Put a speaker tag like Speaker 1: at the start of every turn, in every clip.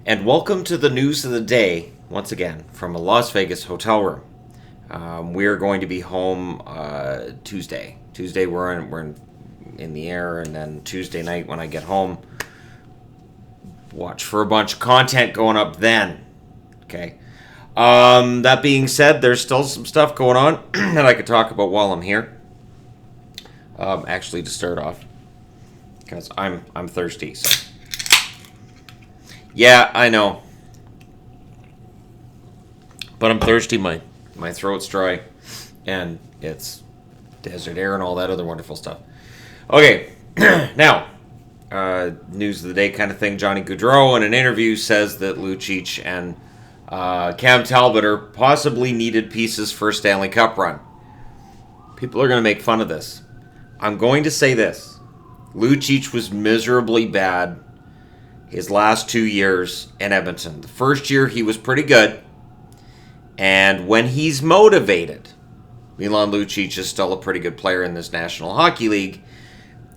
Speaker 1: And welcome to the news of the day, once again, from a Las Vegas hotel room. We're going to be home Tuesday. Tuesday we're in the air, and then Tuesday night when I get home, watch for a bunch of content going up then. Okay. That being said, there's still some stuff going on that I could talk about while I'm here. Actually, to start off, because I'm thirsty. So. Yeah, I know. But I'm thirsty. My throat's dry. And it's desert air and all that other wonderful stuff. Okay. Now, news of the day kind of thing. Johnny Gaudreau in an interview says that Lucic and Cam Talbot are possibly needed pieces for a Stanley Cup run. People are going to make fun of this. I'm going to say this. Lucic was miserably bad his last 2 years in Edmonton. The first year he was pretty good. And when he's motivated, Milan Lucic is still a pretty good player in this National Hockey League.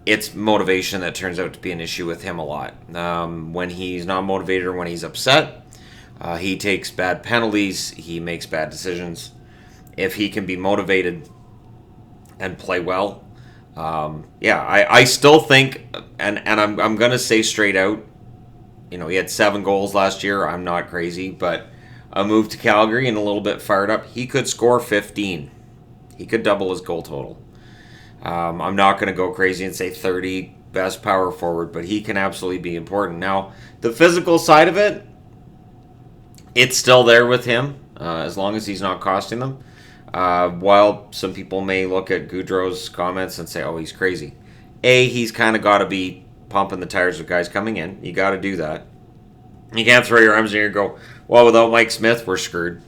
Speaker 1: It's motivation that turns out to be an issue with him a lot. When he's not motivated or when he's upset, he takes bad penalties. He makes bad decisions. If he can be motivated and play well, I still think, and I'm going to say straight out, he had 7 goals last year. I'm not crazy, but a move to Calgary and a little bit fired up, he could score 15. He could double his goal total. I'm not going to go crazy and say 30, best power forward, but he can absolutely be important. Now, the physical side of it, it's still there with him, as long as he's not costing them. While some people may look at Gaudreau's comments and say, oh, he's crazy. He's kind of got to be pumping the tires with guys coming in. You got to do that. You can't throw your arms in the air and go, well, without Mike Smith, we're screwed.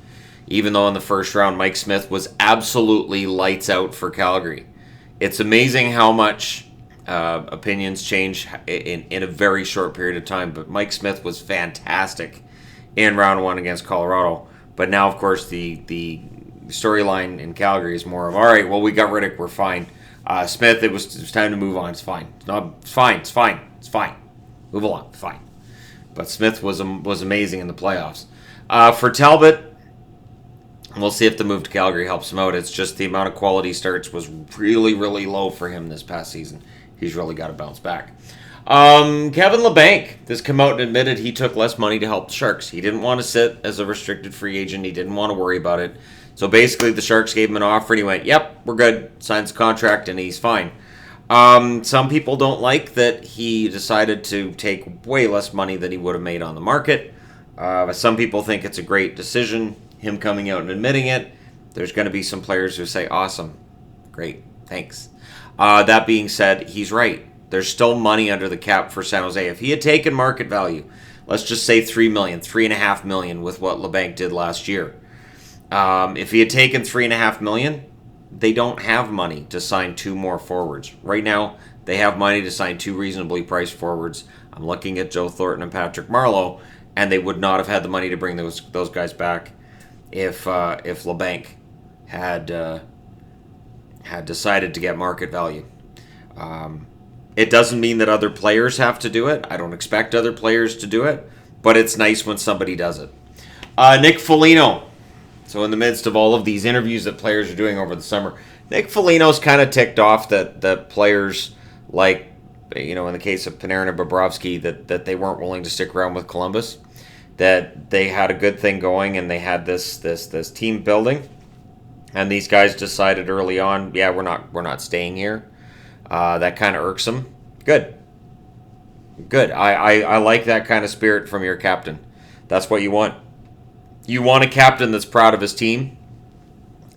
Speaker 1: Even though in the first round, Mike Smith was absolutely lights out for Calgary. It's amazing how much opinions change in a very short period of time. But Mike Smith was fantastic in round 1 against Colorado. But now, of course, the storyline in Calgary is more of, all right, well, we got Riddick, we're fine. Smith, it was time to move on. It's fine. It's fine. Move along. It's fine. But Smith was amazing in the playoffs. For Talbot, we'll see if the move to Calgary helps him out. It's just the amount of quality starts was really, really low for him this past season. He's really got to bounce back. Kevin Labanc has come out and admitted he took less money to help the Sharks. He didn't want to sit as a restricted free agent. He didn't want to worry about it. So basically, the Sharks gave him an offer, and he went, yep, we're good. Signs the contract, and he's fine. Some people don't like that he decided to take way less money than he would have made on the market. Some people think it's a great decision, him coming out and admitting it. There's going to be some players who say, awesome, great, thanks. That being said, he's right. There's still money under the cap for San Jose. If he had taken market value, let's just say $3 million, $3.5 million with what Labanc did last year. If he had taken $3.5 million, they don't have money to sign 2 more forwards. Right now, they have money to sign 2 reasonably priced forwards. I'm looking at Joe Thornton and Patrick Marleau, and they would not have had the money to bring those guys back if Labanc had decided to get market value. It doesn't mean that other players have to do it. I don't expect other players to do it, but it's nice when somebody does it. Nick Foligno. So in the midst of all of these interviews that players are doing over the summer, Nick Foligno's kind of ticked off that players like, in the case of Panarin and Bobrovsky, that they weren't willing to stick around with Columbus, that they had a good thing going and they had this team building, and these guys decided early on, yeah, we're not staying here. That kind of irks them. Good. I like that kind of spirit from your captain. That's what you want. You want a captain that's proud of his team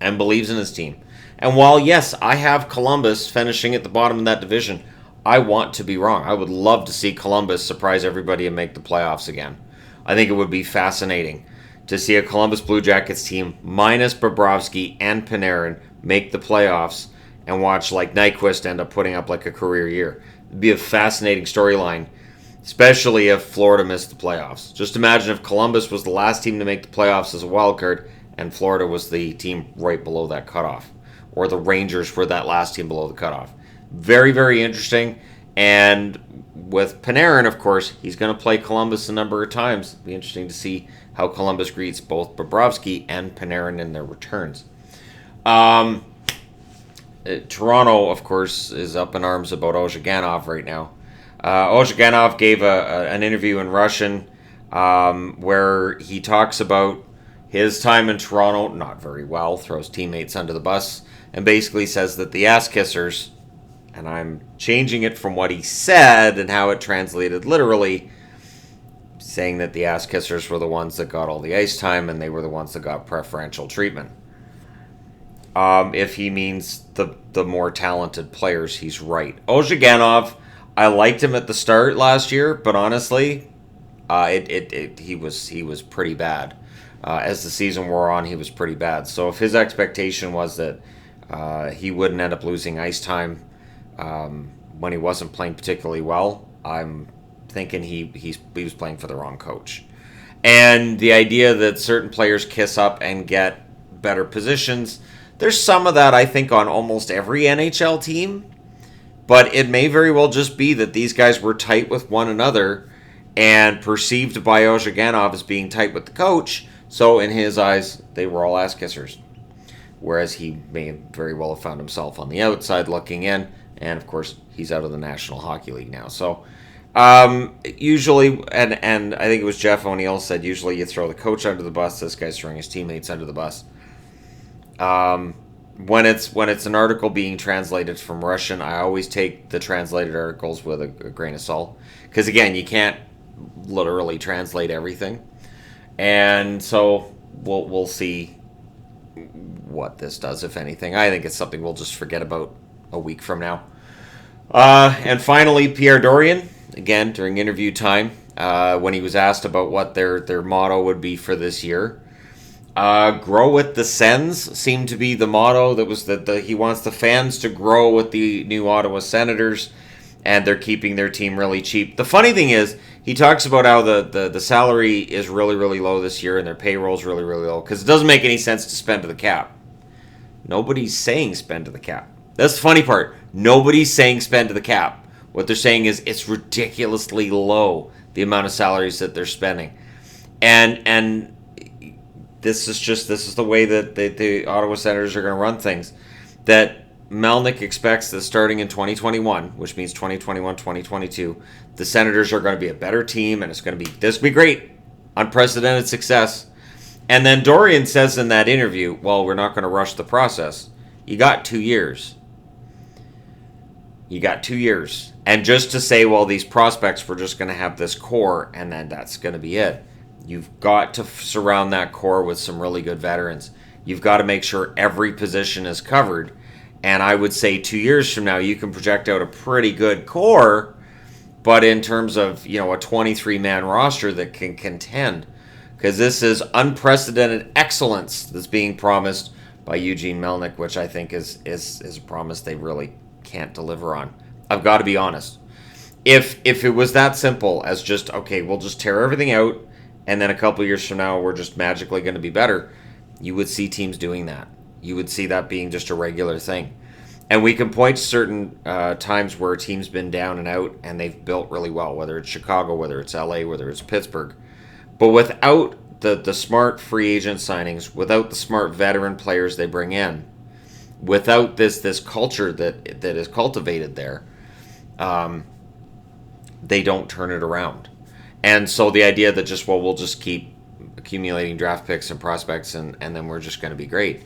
Speaker 1: and believes in his team. And while, yes, I have Columbus finishing at the bottom of that division, I want to be wrong. I would love to see Columbus surprise everybody and make the playoffs again. I think it would be fascinating to see a Columbus Blue Jackets team minus Bobrovsky and Panarin make the playoffs and watch like Nyquist end up putting up like a career year. It'd be a fascinating storyline, especially if Florida missed the playoffs. Just imagine if Columbus was the last team to make the playoffs as a wild card and Florida was the team right below that cutoff, or the Rangers were that last team below the cutoff. Very, very interesting. And with Panarin, of course, he's going to play Columbus a number of times. It'll be interesting to see how Columbus greets both Bobrovsky and Panarin in their returns. Toronto, of course, is up in arms about Ozhiganov right now. Ozhiganov gave an interview in Russian where he talks about his time in Toronto, not very well, throws teammates under the bus, and basically says that the ass kissers, and I'm changing it from what he said and how it translated literally, saying that the ass kissers were the ones that got all the ice time and they were the ones that got preferential treatment. If he means the more talented players, he's right. Ozhiganov, I liked him at the start last year, but honestly, he was pretty bad. As the season wore on, he was pretty bad. So if his expectation was that he wouldn't end up losing ice time when he wasn't playing particularly well, I'm thinking he was playing for the wrong coach. And the idea that certain players kiss up and get better positions, there's some of that, I think, on almost every NHL team. But it may very well just be that these guys were tight with one another and perceived by Ozhiganov as being tight with the coach. So in his eyes, they were all ass kissers. Whereas he may very well have found himself on the outside looking in. And of course, he's out of the National Hockey League now. So usually, and I think it was Jeff O'Neill said, usually you throw the coach under the bus. This guy's throwing his teammates under the bus. When it's an article being translated from Russian, I always take the translated articles with a grain of salt. Because again, you can't literally translate everything. And so we'll see what this does, if anything. I think it's something we'll just forget about a week from now. And finally, Pierre Dorion, again, during interview time, when he was asked about what their motto would be for this year. Grow with the Sens seemed to be the motto. That was that he wants the fans to grow with the new Ottawa Senators, and they're keeping their team really cheap. The funny thing is, he talks about how the salary is really, really low this year and their payroll is really, really low because it doesn't make any sense to spend to the cap. Nobody's saying spend to the cap. That's the funny part. Nobody's saying spend to the cap. What they're saying is it's ridiculously low, the amount of salaries that they're spending. And this is the way that the Ottawa Senators are going to run things. That Melnyk expects that starting in 2021, which means 2021, 2022, the Senators are going to be a better team, and this will be great, unprecedented success. And then Dorion says in that interview, well, we're not going to rush the process. You got 2 years. And just to say, well, these prospects, we're just going to have this core, and then that's going to be it. You've got to surround that core with some really good veterans. You've got to make sure every position is covered. And I would say 2 years from now, you can project out a pretty good core, but in terms of, a 23-man roster that can contend. Because this is unprecedented excellence that's being promised by Eugene Melnyk, which I think is a promise they really can't deliver on. I've got to be honest. If it was that simple as just, okay, we'll just tear everything out, and then a couple of years from now, we're just magically going to be better, you would see teams doing that. You would see that being just a regular thing. And we can point to certain times where a team's been down and out, and they've built really well, whether it's Chicago, whether it's LA, whether it's Pittsburgh. But without the smart free agent signings, without the smart veteran players they bring in, without this culture that is cultivated there, they don't turn it around. And so the idea that we'll just keep accumulating draft picks and prospects and then we're just going to be great,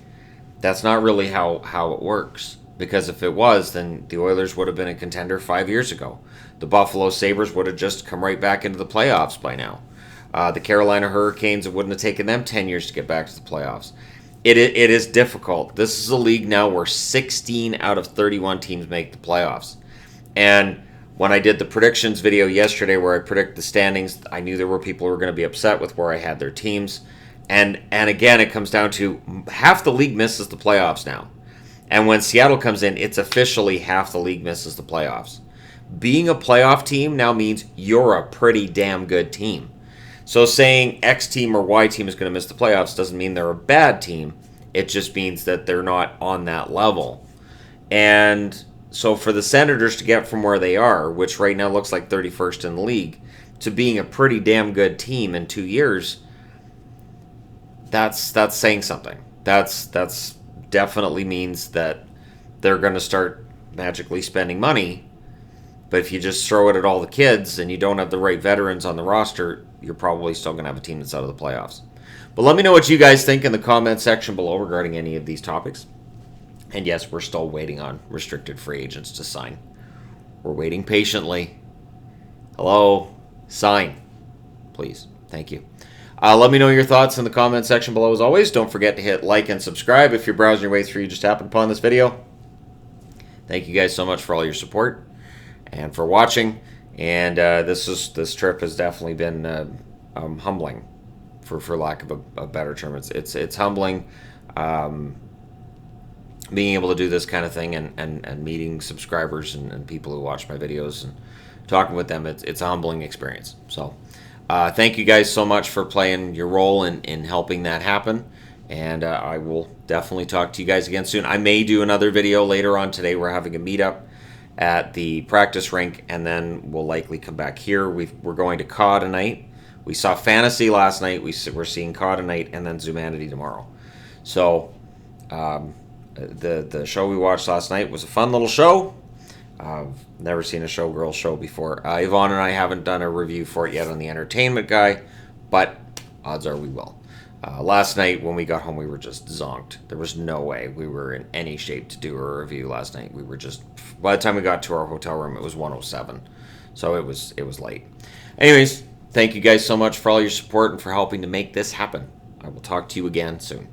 Speaker 1: that's not really how it works. Because if it was, then the Oilers would have been a contender 5 years ago. The Buffalo Sabres would have just come right back into the playoffs by now. The Carolina Hurricanes, it wouldn't have taken them 10 years to get back to the playoffs. It is difficult. This is a league now where 16 out of 31 teams make the playoffs. And when I did the predictions video yesterday where I predict the standings, I knew there were people who were going to be upset with where I had their teams. And again, it comes down to half the league misses the playoffs now. And when Seattle comes in, it's officially half the league misses the playoffs. Being a playoff team now means you're a pretty damn good team. So saying X team or Y team is going to miss the playoffs doesn't mean they're a bad team. It just means that they're not on that level. And So for the Senators to get from where they are, which right now looks like 31st in the league, to being a pretty damn good team in 2 years, that's saying something. That's definitely means that they're going to start magically spending money. But if you just throw it at all the kids and you don't have the right veterans on the roster, you're probably still going to have a team that's out of the playoffs. But let me know what you guys think in the comment section below regarding any of these topics. And yes, we're still waiting on restricted free agents to sign. We're waiting patiently. Hello? Sign. Please. Thank you. Let me know your thoughts in the comment section below as always. Don't forget to hit like and subscribe if you're browsing your way through, you just happened upon this video. Thank you guys so much for all your support and for watching. And this trip has definitely been humbling, for lack of a better term. It's humbling. Being able to do this kind of thing and meeting subscribers and people who watch my videos and talking with them, it's a humbling experience. So thank you guys so much for playing your role in helping that happen. And I will definitely talk to you guys again soon. I may do another video later on today. We're having a meetup at the practice rink, and then we'll likely come back here. We're going to CAW tonight. We saw Fantasy last night. We're seeing CAW tonight, and then Zumanity tomorrow. So the show we watched last night was a fun little show. Never seen a showgirl show before. Yvonne and I haven't done a review for it yet on the Entertainment Guy, but odds are we will. Last night when we got home, we were just zonked. There was no way we were in any shape to do a review last night. We were just, by the time we got to our hotel room, it was 1:07, so it was late. Anyways, thank you guys so much for all your support and for helping to make this happen. I will talk to you again soon.